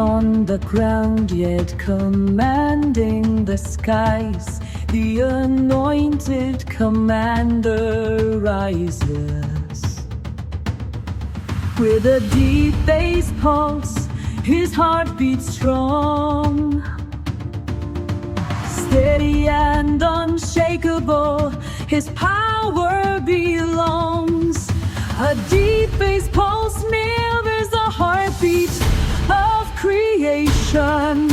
on the ground, yet commanding the skies. The Anointed Commander rises. With a deep bass pulse, his heart beats strong. Steady and unshakable, his power belongs. A deep bass pulse mirrors the heartbeat of creation.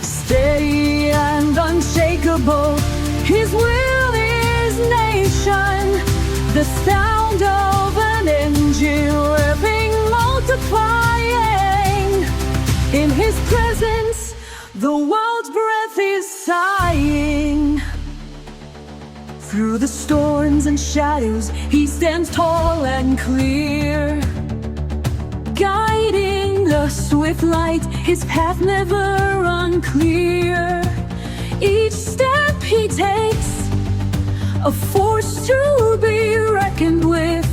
Steady and unshakable, his will is nation. The sound of an engine revving, multiplying. In his presence, the world's breath is sighing. Through the storms and shadows, he stands tall and clear, guiding the swift light, his path never unclear. Each step he takes, a force to be reckoned with.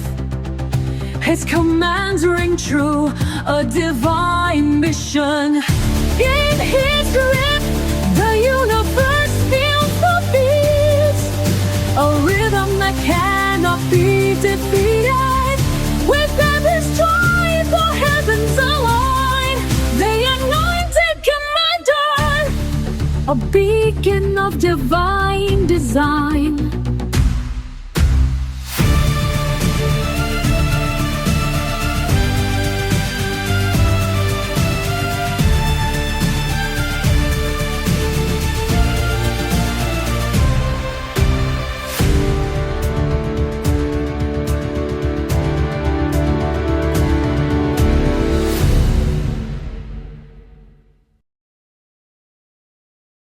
His commands ring true, a divine mission. In his grip, the universe feels the beat, a rhythm that cannot be defeated. With every stride, the heavens align. The Anointed Commander, a beacon of divine design.